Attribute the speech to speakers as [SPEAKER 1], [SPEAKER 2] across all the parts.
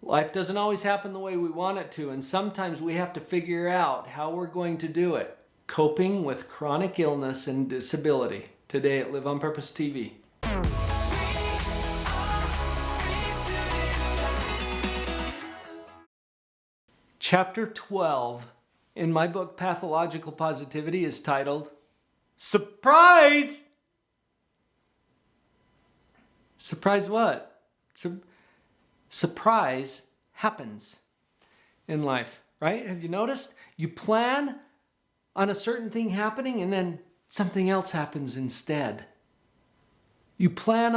[SPEAKER 1] Life doesn't always happen the way we want it to, and sometimes we have to figure out how we're going to do it. Coping with chronic illness and disability. Today at Live on Purpose TV. Chapter 12 in my book Pathological Positivity is titled, Surprise! Surprise what? Surprise happens in life, right? Have you noticed? You plan on a certain thing happening and then something else happens instead. You plan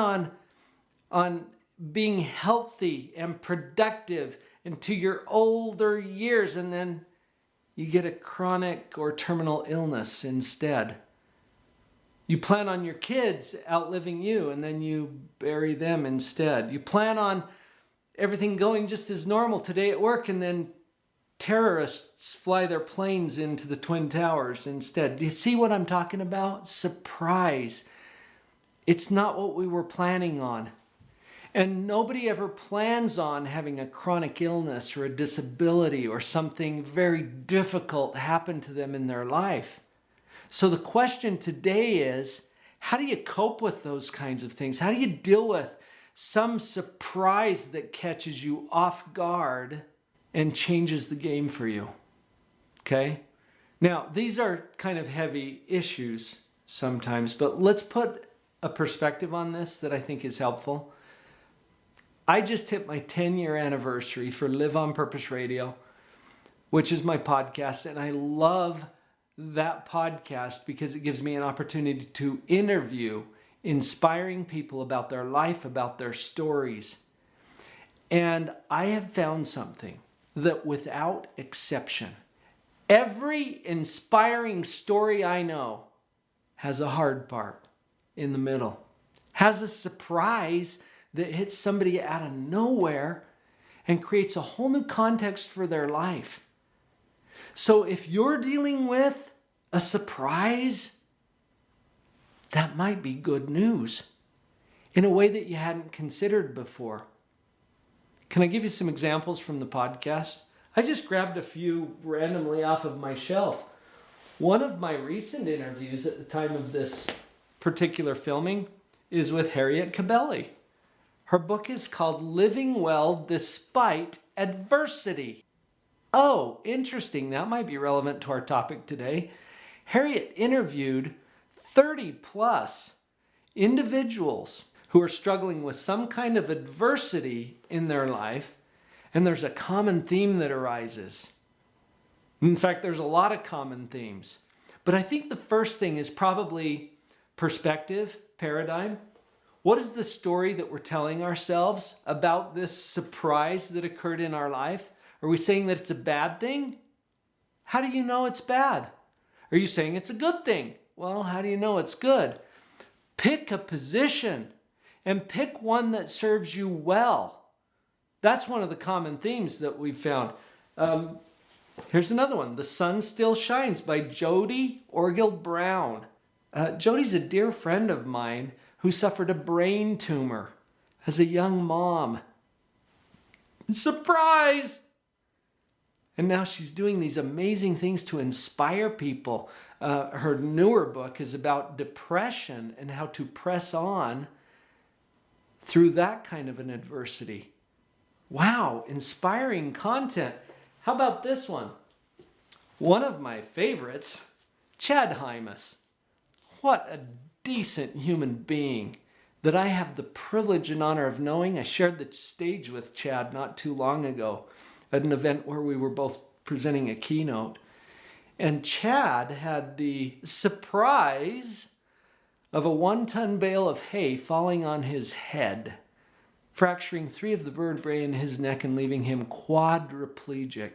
[SPEAKER 1] on being healthy and productive into your older years, and then you get a chronic or terminal illness instead. You plan on your kids outliving you, and then you bury them instead. You plan on everything going just as normal today at work, and then terrorists fly their planes into the Twin Towers instead. Do you see what I'm talking about? Surprise. It's not what we were planning on. And nobody ever plans on having a chronic illness or a disability or something very difficult happen to them in their life. So the question today is, how do you cope with those kinds of things? How do you deal with some surprise that catches you off guard and changes the game for you? Okay? Now, these are kind of heavy issues sometimes, but let's put a perspective on this that I think is helpful. I just hit my 10-year anniversary for Live on Purpose Radio, which is my podcast, and I love that podcast because it gives me an opportunity to interview inspiring people about their life, about their stories. And I have found something that without exception, every inspiring story I know has a hard part in the middle, has a surprise that hits somebody out of nowhere and creates a whole new context for their life. So if you're dealing with a surprise, that might be good news in a way that you hadn't considered before. Can I give you some examples from the podcast? I just grabbed a few randomly off of my shelf. One of my recent interviews at the time of this particular filming is with Harriet Cabelli. Her book is called Living Well Despite Adversity. Oh, interesting. That might be relevant to our topic today. Harriet interviewed 30 plus individuals who are struggling with some kind of adversity in their life, and there's a common theme that arises. In fact, there's a lot of common themes. But I think the first thing is probably perspective, paradigm. What is the story that we're telling ourselves about this surprise that occurred in our life? Are we saying that it's a bad thing? How do you know it's bad? Are you saying it's a good thing? Well, how do you know it's good? Pick a position and pick one that serves you well. That's one of the common themes that we've found. Here's another one. The Sun Still Shines by Jody Browne. Jody's a dear friend of mine who suffered a brain tumor as a young mom. Surprise! And now she's doing these amazing things to inspire people. Her newer book is about depression and how to press on through that kind of an adversity. Wow, inspiring content. How about this one? One of my favorites, Chad Hymas. What a decent human being that I have the privilege and honor of knowing. I shared the stage with Chad not too long ago at an event where we were both presenting a keynote. And Chad had the surprise of a 1-ton bale of hay falling on his head, fracturing 3 of the vertebrae in his neck and leaving him quadriplegic.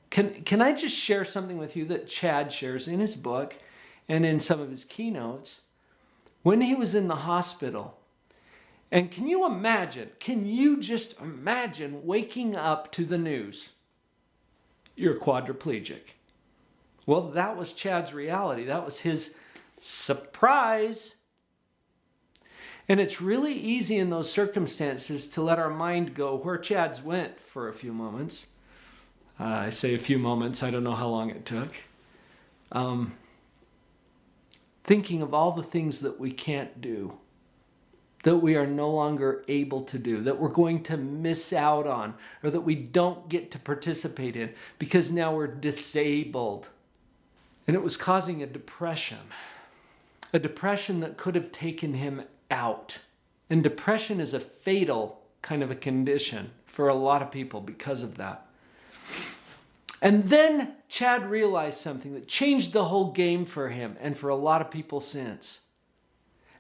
[SPEAKER 1] Can I just share something with you that Chad shares in his book and in some of his keynotes? When he was in the hospital, and can you just imagine waking up to the news? You're quadriplegic. Well, that was Chad's reality. That was his surprise. And it's really easy in those circumstances to let our mind go where Chad's went for a few moments. I say a few moments, I don't know how long it took. Thinking of all the things that we can't do, that we are no longer able to do, that we're going to miss out on, or that we don't get to participate in because now we're disabled. And it was causing a depression that could have taken him out. And depression is a fatal kind of a condition for a lot of people because of that. And then Chad realized something that changed the whole game for him and for a lot of people since.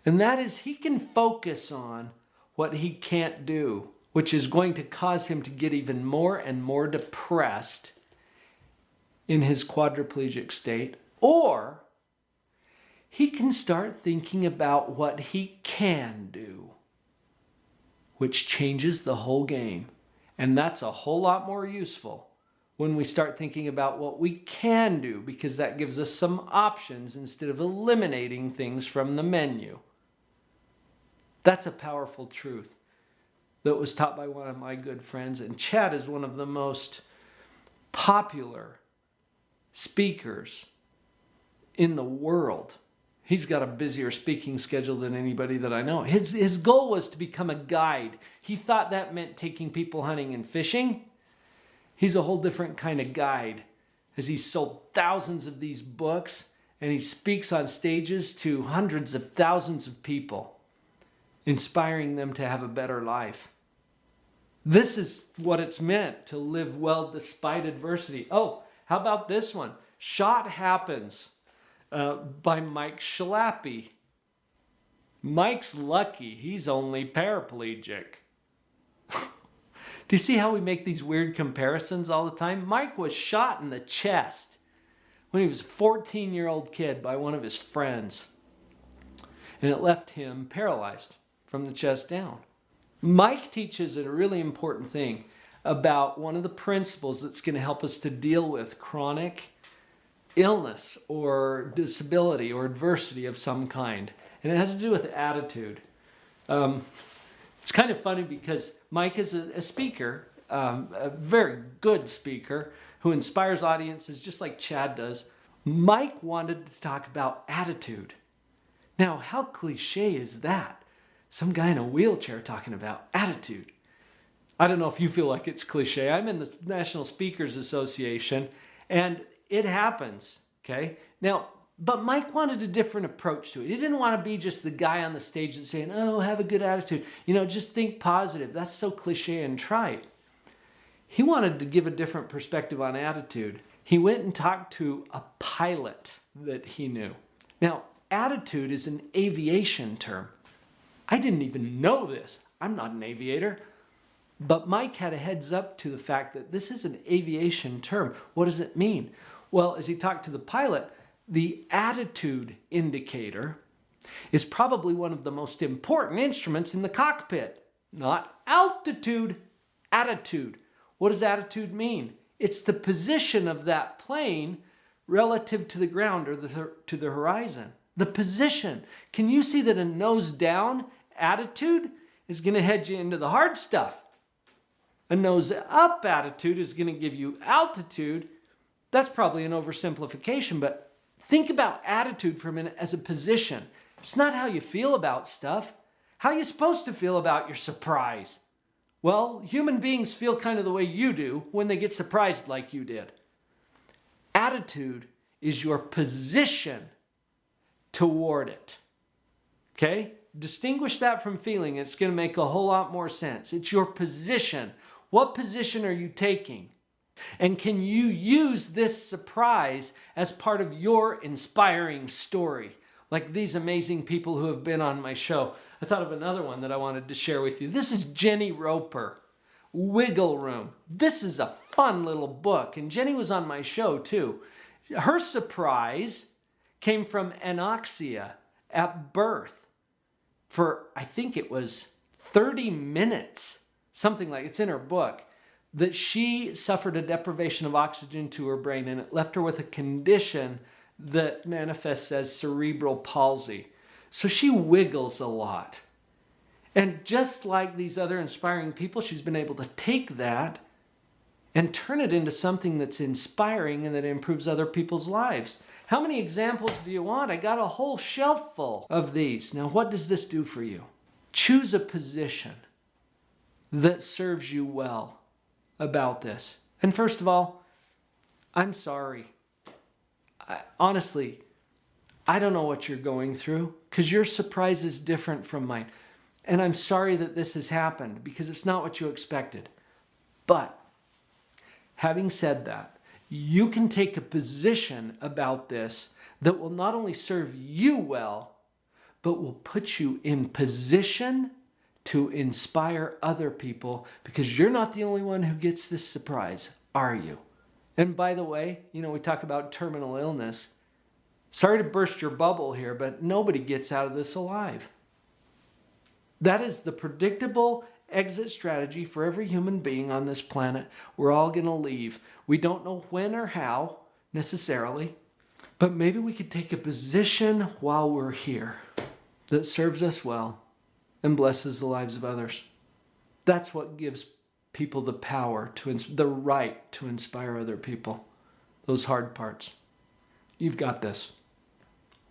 [SPEAKER 1] And that is he can focus on what he can't do, which is going to cause him to get even more and more depressed in his quadriplegic state. Or he can start thinking about what he can do, which changes the whole game. And that's a whole lot more useful when we start thinking about what we can do, because that gives us some options instead of eliminating things from the menu. That's a powerful truth that was taught by one of my good friends. And Chad is one of the most popular speakers in the world. He's got a busier speaking schedule than anybody that I know. His goal was to become a guide. He thought that meant taking people hunting and fishing. He's a whole different kind of guide, as he's sold thousands of these books and he speaks on stages to hundreds of thousands of people, inspiring them to have a better life. This is what it's meant to live well despite adversity. Oh, how about this one? Shot Happens by Mike Schlappy. Mike's lucky he's only paraplegic. Do you see how we make these weird comparisons all the time? Mike was shot in the chest when he was a 14-year-old kid by one of his friends. And it left him paralyzed from the chest down. Mike teaches a really important thing about one of the principles that's going to help us to deal with chronic illness or disability or adversity of some kind. And it has to do with attitude. It's kind of funny because Mike is a speaker, a very good speaker who inspires audiences just like Chad does. Mike wanted to talk about attitude. Now, how cliche is that? Some guy in a wheelchair talking about attitude. I don't know if you feel like it's cliche. I'm in the National Speakers Association, and it happens, okay? Now, but Mike wanted a different approach to it. He didn't want to be just the guy on the stage that's saying, oh, have a good attitude. You know, just think positive. That's so cliche and trite. He wanted to give a different perspective on attitude. He went and talked to a pilot that he knew. Now, attitude is an aviation term. I didn't even know this. I'm not an aviator. But Mike had a heads up to the fact that this is an aviation term. What does it mean? Well, as he talked to the pilot, the attitude indicator is probably one of the most important instruments in the cockpit. Not altitude, attitude. What does attitude mean? It's the position of that plane relative to the ground or to the horizon. The position. Can you see that a nose down attitude is going to head you into the hard stuff? A nose up attitude is going to give you altitude. That's probably an oversimplification, but think about attitude for a minute as a position. It's not how you feel about stuff. How are you supposed to feel about your surprise? Well, human beings feel kind of the way you do when they get surprised like you did. Attitude is your position toward it. Okay? Distinguish that from feeling. It's going to make a whole lot more sense. It's your position. What position are you taking? And can you use this surprise as part of your inspiring story? Like these amazing people who have been on my show. I thought of another one that I wanted to share with you. This is Jenny Roper, Wiggle Room. This is a fun little book. And Jenny was on my show too. Her surprise came from anoxia at birth for, I think it was 30 minutes. Something like, it's in her book. That she suffered a deprivation of oxygen to her brain and it left her with a condition that manifests as cerebral palsy. So she wiggles a lot. And just like these other inspiring people, she's been able to take that and turn it into something that's inspiring and that improves other people's lives. How many examples do you want? I got a whole shelf full of these. Now, what does this do for you? Choose a position that serves you well about this. And first of all, I'm sorry. Honestly, I don't know what you're going through because your surprise is different from mine. And I'm sorry that this has happened because it's not what you expected. But having said that, you can take a position about this that will not only serve you well, but will put you in position to inspire other people because you're not the only one who gets this surprise, are you? And by the way, we talk about terminal illness. Sorry to burst your bubble here, but nobody gets out of this alive. That is the predictable exit strategy for every human being on this planet. We're all going to leave. We don't know when or how necessarily, but maybe we could take a position while we're here that serves us well and blesses the lives of others. That's what gives people the power, the right to inspire other people. Those hard parts. You've got this.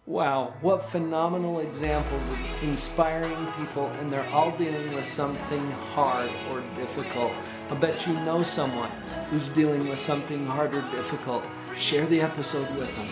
[SPEAKER 1] Wow, what phenomenal examples of inspiring people, and they're all dealing with something hard or difficult. I bet you know someone who's dealing with something hard or difficult. Share the episode with them.